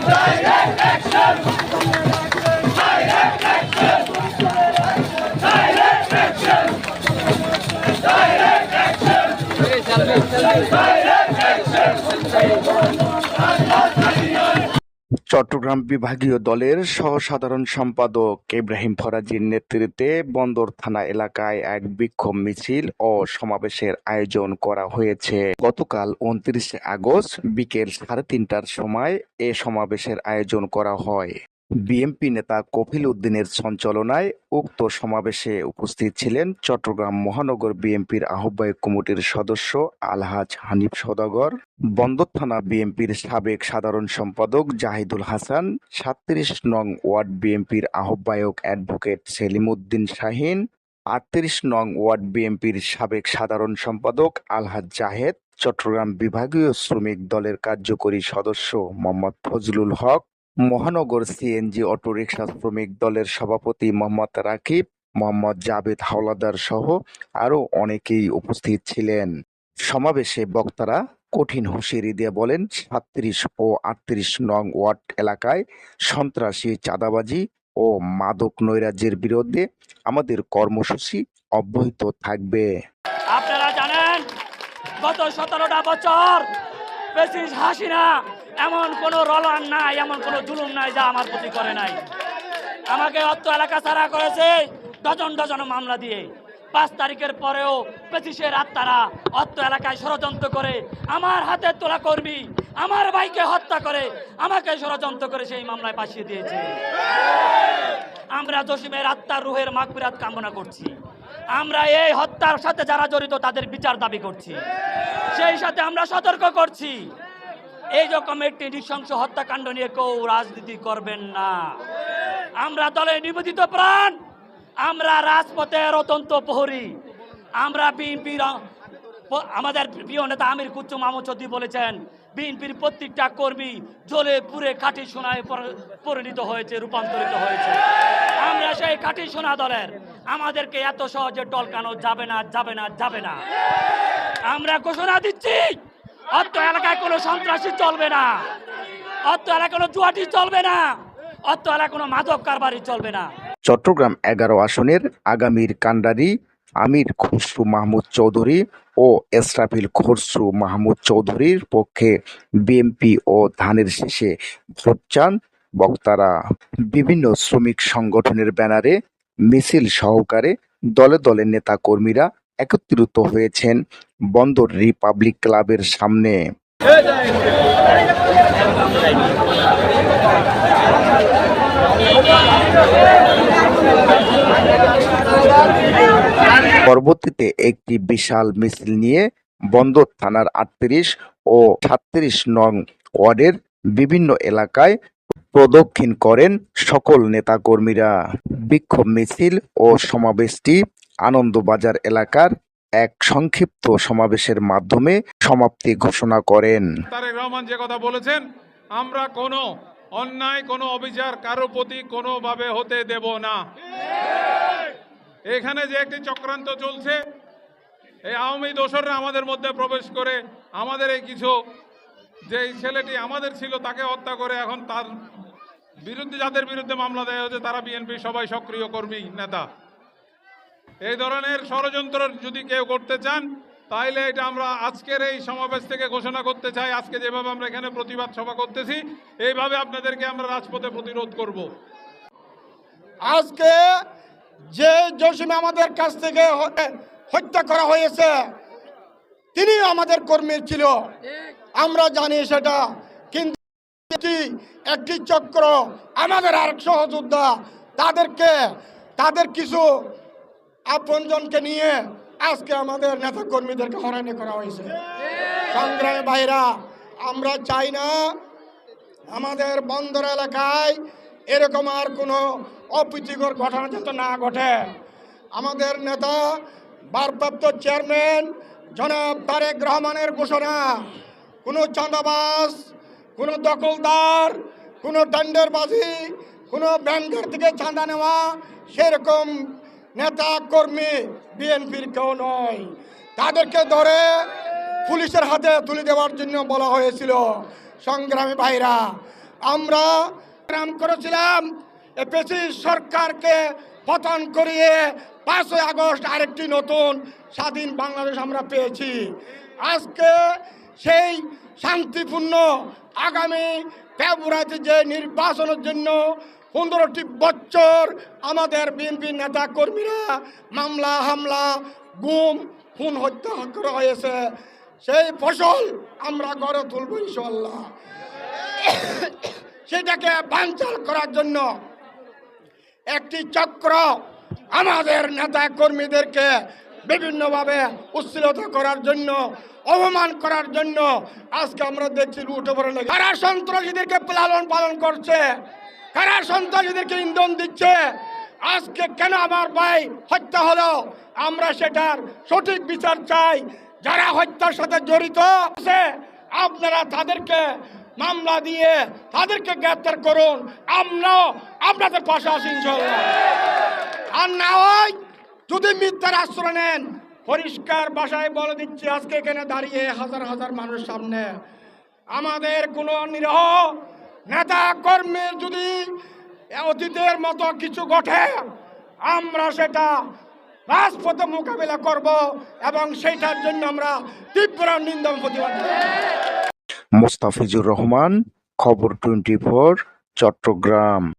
Direct action! Direct action! Direct action! Direct action! Direct action! Chittagong বিভাগীয় দলের সহ-সাধারণ সম্পাদক ইব্রাহিম ফরাজীর নেতৃত্বে বন্দর থানা এলাকায় এক বিক্ষোভ মিছিল ও সমাবেশের আয়োজন করা হয়েছে। গতকাল ২৯ আগস্ট বিকেল ৩:৩০টার সময় এ সমাবেশের আয়োজন করা হয়। বিএনপি নেতা কফিল উদ্দিনের সঞ্চালনায় উক্ত সমাবেশে উপস্থিত ছিলেন চট্টগ্রাম মহানগর বিএনপির আহ্বায়ক কমিটির সদস্য আলহাজ হানিফ সওদাগর, বন্দর থানা বিএনপির সাবেক সাধারণ সম্পাদক জাহিদুল হাসান, ৩৭ নং ওয়ার্ড বিএনপির আহ্বায়ক অ্যাডভোকেট সেলিম উদ্দিন শাহীন, ৩৮ নং ওয়ার্ড বিএনপির সাবেক সাধারণ সম্পাদক আলহাজ জাহেদ, চট্টগ্রাম বিভাগীয় শ্রমিক দলের কার্যকরী সদস্য মোহাম্মদ ফজলুল হক, মহানগর সিএনজি অটোরিকশা শ্রমিক দলের সভাপতি মোহাম্মদ রাকিব, মোহাম্মদ জাবেদ হাওলাদার সহ আরও অনেকেই উপস্থিত ছিলেন। সমাবেশে বক্তারা কঠিন হুঁশিয়ারি দিয়ে বলেন, ৩৭ ও ৩৮ নং ওয়ার্ড এলাকায় সন্ত্রাসী, চাঁদাবাজি ও মাদক নৈরাজ্যের বিরুদ্ধে আমাদের কর্মসূচি অব্যাহত থাকবে। আপনারা জানেন গত ১৭টা বছর প্রেসিডেন্ট হাসিনা এমন কোনো রলান নাই, এমন কোনো জুলুম নাই যা আমার প্রতি করে নাই। আমাকে অত্র এলাকা ছাড়া করেছে ডজন ডজন মামলা দিয়ে। ৫ তারিখের পরেও পেশিসের আত্মারা অত্র এলাকায় ষড়যন্ত্র করে আমার হাতে তোলা কর্মী আমার ভাইকে হত্যা করে আমাকে ষড়যন্ত্র করে সেই মামলায় ফাঁসিয়ে দিয়েছে। আমরা জসিমের আত্মার রুহের মাগফিরাত কামনা করছি। আমরা এই হত্যার সাথে যারা জড়িত তাদের বিচার দাবি করছি। সেই সাথে আমরা সতর্ক করছি, এই রকম একটি নৃশংস হত্যাকাণ্ড নিয়ে কেউ রাজনীতি করবেন না। আমরা দলে নিবেদিত প্রাণ, আমরা রাজপথের অত্যন্ত প্রহরী। আমরা বিএনপির আমাদের প্রিয় নেতা আমির কুচ্চু মাহমুদ চৌধুরী বলেছেন, বিএনপির প্রত্যেকটা কর্মী জ্বলে পুড়ে কাঠি সোনায় পরিণত হয়েছে, রূপান্তরিত হয়েছে। আমরা সেই কাঠি সোনা দলের, আমাদেরকে এত সহজে টলকানো যাবে না, যাবে না, যাবে না। আমরা ঘোষণা দিচ্ছি, অত্র এলাকায় কোনো সন্ত্রাসী চলবে না, অত্র এলাকায় কোনো জুয়াটি চলবে না, অত্র এলাকায় কোনো মাদক কারবারি চলবে না। চট্টগ্রাম ১১ আসনের আগামীর কান্ডারি আমির খসরু মাহমুদ চৌধুরী ও এসরাফিল খসরু মাহমুদ চৌধুরীর পক্ষে বিএনপি ও ধানের শীষে ভোট চান বক্তারা। বিভিন্ন শ্রমিক সংগঠনের ব্যানারে মিছিল সহকারে দলে দলে নেতা কর্মীরা একত্রিত হয়েছেন বন্দর রিপাবলিক ক্লাবের সামনে। পরবর্তীতে একটি বিশাল মিছিল নিয়ে বন্দর থানার ৩৮ ও ৩৭ নং ওয়ার্ডের বিভিন্ন এলাকায় প্রদক্ষিণ করেন সকল নেতাকর্মীরা। বিক্ষোভ মিছিল ও সমাবেশটি আনন্দবাজার এলাকার এক সংক্ষিপ্ত সমাবেশের মাধ্যমে সমাপ্তি ঘোষণা করেন। তারেক রহমান যে কথা বলেছেন, আমরা কোনো অন্যায়, কোনো অবিচার কারো প্রতি কোনোভাবে হতে দেব না। এখানে যে একটি চক্রান্ত চলছে, এই আওয়ামী দোসররা আমাদের মধ্যে প্রবেশ করে আমাদের এই কিছু, যে ছেলেটি আমাদের ছিল তাকে হত্যা করে এখন তার বিরুদ্ধে, যাদের বিরুদ্ধে মামলা দেওয়া হয়েছে তারা বিএনপি সবাই সক্রিয় কর্মী নেতা। এই ধরনের ষড়যন্ত্র যদি কেউ করতে চান তাহলে এটা আমরা আজকের এই সমাবেশ থেকে ঘোষণা করতে চাই। আজকে যেভাবে আমরা এখানে প্রতিবাদ সভা করতেছি, এইভাবে আপনাদেরকে আমরা রাজপথে প্রতিরোধ করব। আজকে যে জসিম আমাদের কাছ থেকে হত্যা করা হয়েছে তিনি আমাদের কর্মী ছিল, আমরা জানি সেটা, কিন্তু একটি চক্র আমাদের আরেক সহযোদ্ধা তাদের কিছু আপনজনকে নিয়ে আজকে আমাদের নেতা কর্মীদেরকে হয়রানি করা হয়েছে। সংগ্রামী ভাইরা, আমরা চাই না আমাদের বন্দর এলাকায় এরকম আর কোনো অপ্রীতিকর ঘটনা যাতে না ঘটে। আমাদের নেতা ভারপ্রাপ্ত চেয়ারম্যান জনাব তারেক রহমানের ঘোষণা, কোনো চাঁদাবাজ, কোনো দখলদার, কোনো টেন্ডারবাজি, কোনো ব্যাংকের থেকে চাঁদা নেওয়া সেরকম নেতা কর্মী বিএনপির কেউ নয়। তাদেরকে ধরে পুলিশের হাতে তুলে দেওয়ার জন্য বলা হয়েছিল। সংগ্রামী ভাইরা, আমরা নাম করেছিলাম এপিসি সরকারকে পতন করিয়ে 5ই আগস্ট আরেকটি নতুন স্বাধীন বাংলাদেশ আমরা পেয়েছি। আজকে সেই শান্তিপূর্ণ আগামী ফেব্রুয়ারিতে যে নির্বাচনের জন্য 15টি বছর আমাদের বিএনপি নেতা কর্মীরা মামলা হামলা গুম খুন হত্যা করা হয়েছে, সেই ফসল আমরা গড়ে তুলব ইনশাআল্লাহ। সেটাকে বানচাল করার জন্য একটি চক্র আমাদের নেতা কর্মীদেরকে বিভিন্নভাবে উচ্ছ্বসিত করার জন্য, অপমান করার জন্য আজকে আমরা দেখছি লুটে পড়ে লেগে কারা সন্ত্রাসীদেরকে লালন পালন করছে, কারা সন্ত্রাসীদেরকে ইন্ধন দিচ্ছে। আজকে কেন আমার ভাই হত্যা হলো, আমরা সেটার সঠিক বিচার চাই। যারা হত্যার সাথে জড়িত আছে আপনারা তাদেরকে মামলা দিয়ে তাদেরকে গ্রেপ্তার করুন, আমরাও আপনাদের পাশে আছি ইনশাআল্লাহ। আর না হয় যদি মিথ্যার আশ্রয় নেন, পরিষ্কার ভাষায় বলে দিচ্ছি আজকে এখানে দাঁড়িয়ে হাজার হাজার মানুষ সামনে আমাদের কোনো নিরীহ নেতা কর্মীর যদি অতীতের মতো কিছু ঘটে আমরা সেটা রাজপথে মোকাবিলা করব এবং সেটার জন্য আমরা তীব্র নিন্দা প্রতিবাদ করব। মোস্তাফিজুর রহমান, খবর 24, চট্টগ্রাম।